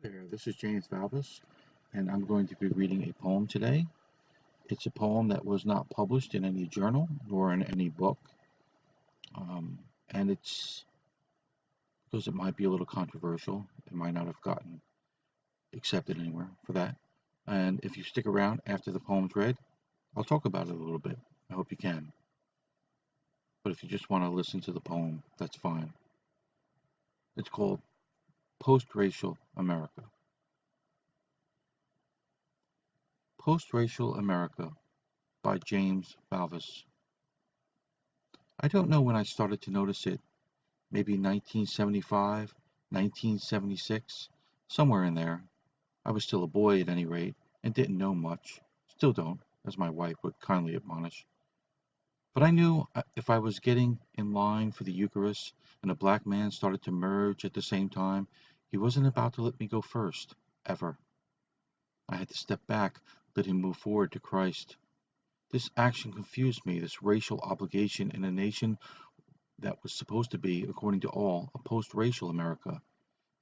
There, this is James Valvis, and I'm going to be reading a poem today. It's a poem that was not published in any journal nor in any book, um, and it's because it might be a little controversial. It might not have gotten accepted anywhere for that. And if you stick around after the poem's read, I'll talk about it a little bit. I hope you can. But if you just want to listen to the poem, that's fine. It's called Post-Racial America. Post-Racial America by James Valvis. I don't know when I started to notice it, maybe 1975, 1976, somewhere in there. I was still a boy at any rate, and didn't know much. Still don't, as my wife would kindly admonish. But I knew if I was getting in line for the Eucharist and a black man started to merge at the same time, he wasn't about to let me go first, ever. I had to step back, let him move forward to Christ. This action confused me, this racial obligation in a nation that was supposed to be, according to all, a post-racial America,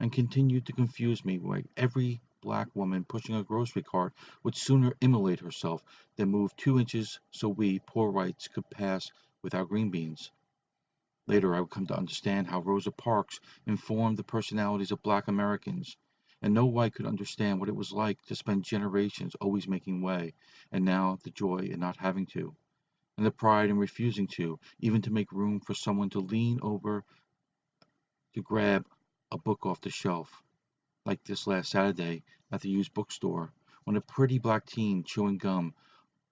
and continued to confuse me why every black woman pushing a grocery cart would sooner immolate herself than move 2 inches so we, poor whites, could pass with our green beans. Later I would come to understand how Rosa Parks informed the personalities of black Americans, and no white could understand what it was like to spend generations always making way, and now the joy in not having to, and the pride in refusing to, even to make room for someone to lean over to grab a book off the shelf, like this last Saturday at the used bookstore, when a pretty black teen chewing gum,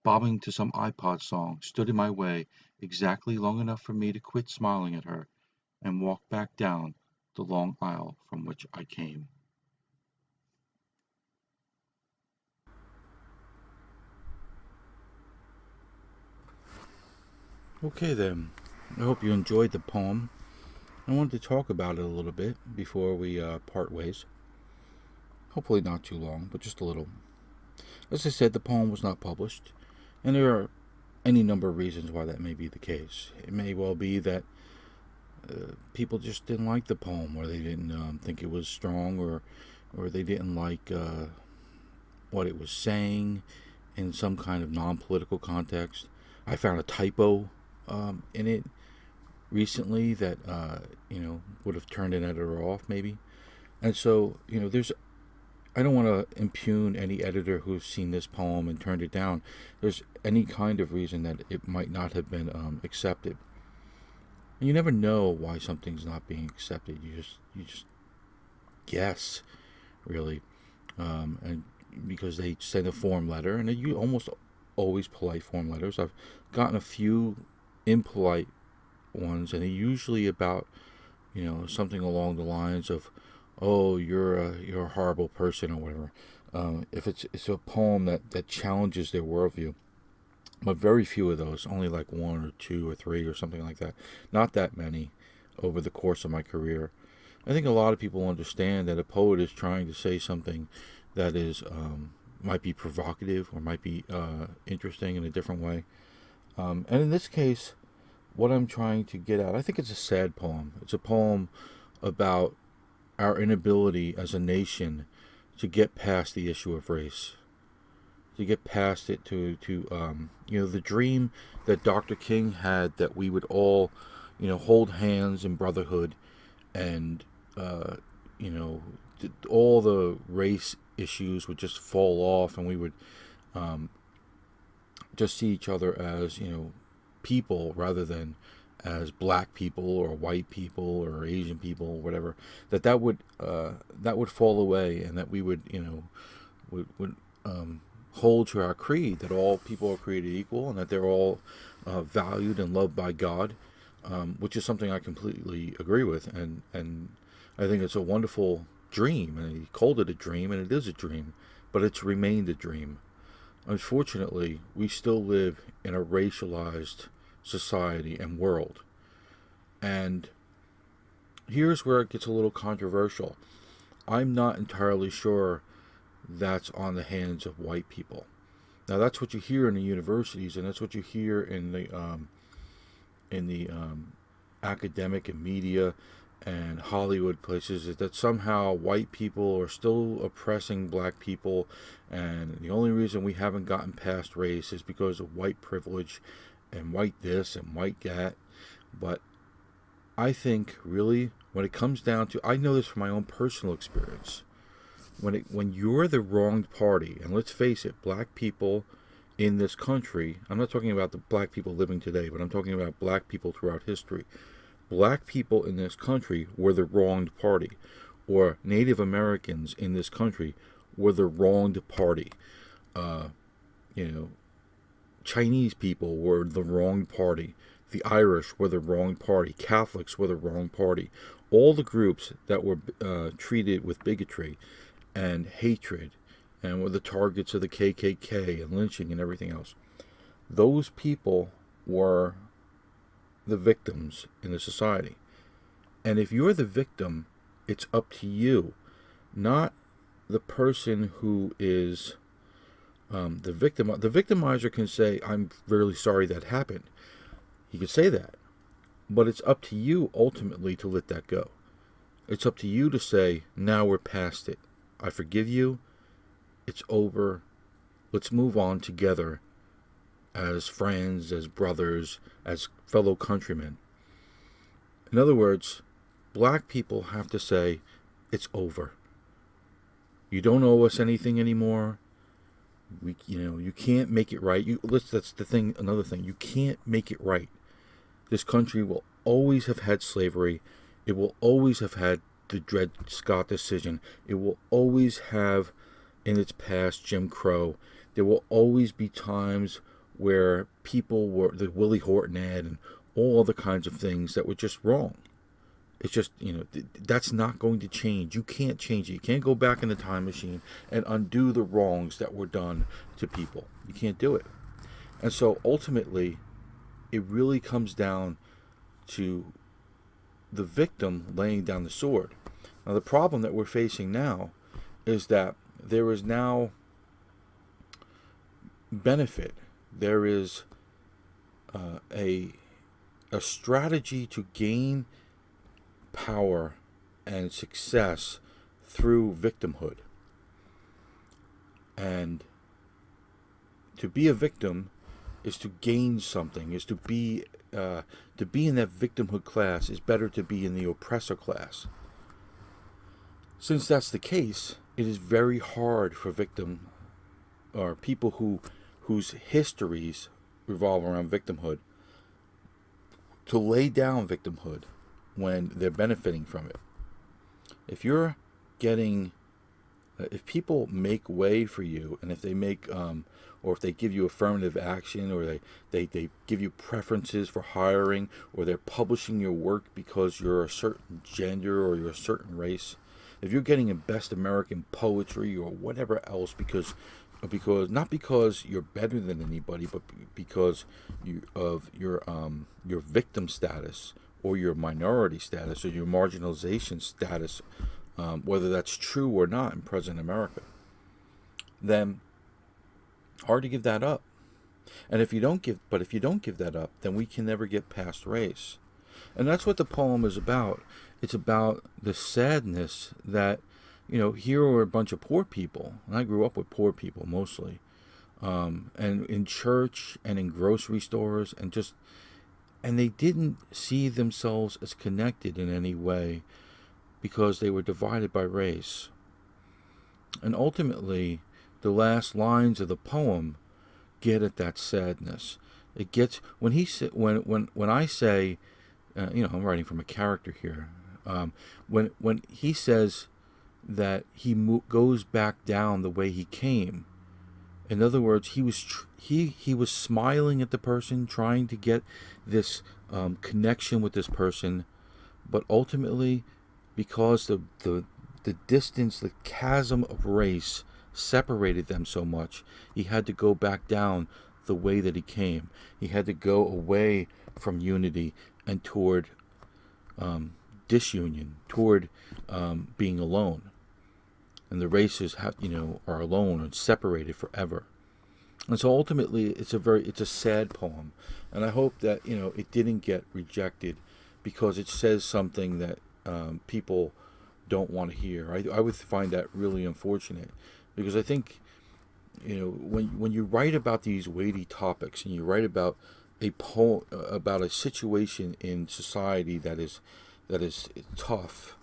bobbing to some iPod song, stood in my way exactly long enough for me to quit smiling at her and walk back down the long aisle from which I came. Okay then, I hope you enjoyed the poem. I wanted to talk about it a little bit before we part ways. Hopefully not too long, but just a little. As I said, the poem was not published, and there are any number of reasons why that may be the case. It may well be that people just didn't like the poem, or they didn't think it was strong, or they didn't like what it was saying in some kind of non-political context. I found a typo in it recently that would have turned an editor off maybe, and so there's I don't want to impugn any editor who's seen this poem and turned it down. There's any kind of reason that it might not have been accepted. And you never know why something's not being accepted. You just guess, really, and because they send a form letter, and you almost always polite form letters. I've gotten a few impolite ones, and they're usually about something along the lines of, "Oh, you're a horrible person" or whatever. If it's a poem that challenges their worldview, but very few of those, only like one or two or three or something like that. Not that many over the course of my career. I think a lot of people understand that a poet is trying to say something that is might be provocative or might be interesting in a different way. And in this case, what I'm trying to get at, I think it's a sad poem. It's a poem about our inability as a nation to get past the issue of race, to get past it, to the dream that Dr. King had, that we would all hold hands in brotherhood, and you know all the race issues would just fall off, and we would um, just see each other as people rather than as black people or white people or Asian people or whatever. That would fall away, and that we would hold to our creed that all people are created equal and that they're all valued and loved by God, which is something I completely agree with, and I think it's a wonderful dream. And he called it a dream, and it is a dream, but it's remained a dream. Unfortunately, we still live in a racialized society and world. And here's where it gets a little controversial. I'm not entirely sure that's on the hands of white people. Now, that's what you hear in the universities, and that's what you hear in the academic and media and Hollywood places, is that somehow white people are still oppressing black people, and the only reason we haven't gotten past race is because of white privilege and white this and white that. But I think really when it comes down to, I know this from my own personal experience, when you're the wronged party, and let's face it, black people in this country, I'm not talking about the black people living today, but I'm talking about black people throughout history. Black people in this country were the wronged party, or Native Americans in this country were the wronged party. Uh, you know, Chinese people were the wrong party. The Irish were the wrong party. Catholics were the wrong party. All the groups that were treated with bigotry and hatred and were the targets of the KKK and lynching and everything else, those people were the victims in the society. And if you're the victim, it's up to you, not the person who is the victim. The victimizer can say, "I'm really sorry that happened." He could say that. But it's up to you ultimately to let that go. It's up to you to say, now we're past it. I forgive you. It's over. Let's move on together as friends, as brothers, as fellow countrymen. In other words, black people have to say, it's over. You don't owe us anything anymore. You can't make it right. That's the thing. Another thing, you can't make it right. This country will always have had slavery. It will always have had the Dred Scott decision. It will always have, in its past, Jim Crow. There will always be times where people were, the Willie Horton ad and all other kinds of things that were just wrong. It's just, that's not going to change. You can't change it. You can't go back in the time machine and undo the wrongs that were done to people. You can't do it. And so ultimately, it really comes down to the victim laying down the sword. Now, the problem that we're facing now is that there is now benefit. There is a strategy to gain power and success through victimhood. And to be a victim is to gain something, is to be in that victimhood class is better to be in the oppressor class. Since that's the case, it is very hard for victim or people whose histories revolve around victimhood to lay down victimhood when they're benefiting from it. If you're getting, if people make way for you, and if they make, or if they give you affirmative action, or they give you preferences for hiring, or they're publishing your work because you're a certain gender or you're a certain race, if you're getting a best American poetry or whatever else, because not because you're better than anybody, but because of your victim status, or your minority status, or your marginalization status, whether that's true or not in present America, then hard to give that up. And if you don't give that up, then we can never get past race. And that's what the poem is about. It's about the sadness that, here are a bunch of poor people, and I grew up with poor people mostly, and in church and in grocery stores, and they didn't see themselves as connected in any way because they were divided by race. And ultimately, the last lines of the poem get at that sadness. It gets when I say, I'm writing from a character here. When he says that he goes back down the way he came. In other words, he was smiling at the person, trying to get this connection with this person, but ultimately, because the distance, the chasm of race separated them so much, he had to go back down the way that he came. He had to go away from unity and toward disunion, toward being alone. And the races are alone and separated forever. And so ultimately, it's a sad poem, and I hope that it didn't get rejected because it says something that people don't want to hear. I would find that really unfortunate, because I think, when you write about these weighty topics, and you write about a poem about a situation in society that is tough,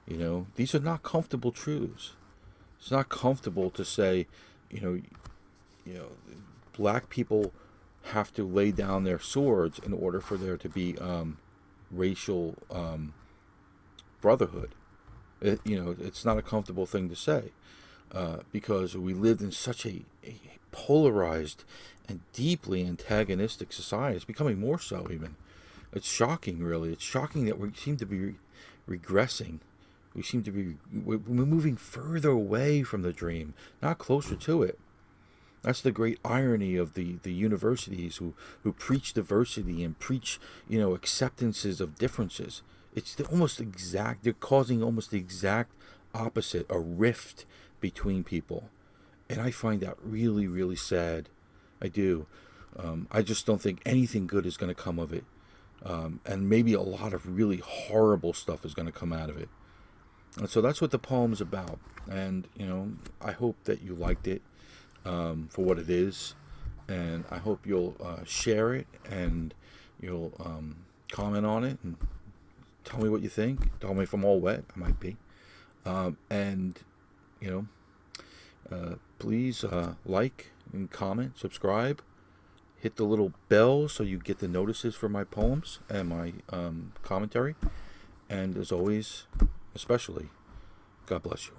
these are not comfortable truths. It's not comfortable to say, you know, you know, black people have to lay down their swords in order for there to be racial brotherhood. It's not a comfortable thing to say, because we lived in such a polarized and deeply antagonistic society. It's becoming more so, even. It's shocking, really. It's shocking that we seem to be regressing. We're moving further away from the dream, not closer to it. That's the great irony of the universities who preach diversity and preach, acceptances of differences. They're causing almost the exact opposite, a rift between people. And I find that really, really sad. I do. I just don't think anything good is going to come of it. And maybe a lot of really horrible stuff is going to come out of it. And so that's what the poem's about. And, I hope that you liked it for what it is. And I hope you'll share it, and you'll comment on it and tell me what you think. Tell me if I'm all wet. I might be. And, please like and comment, subscribe. Hit the little bell so you get the notices for my poems and my commentary. And as always, especially, God bless you.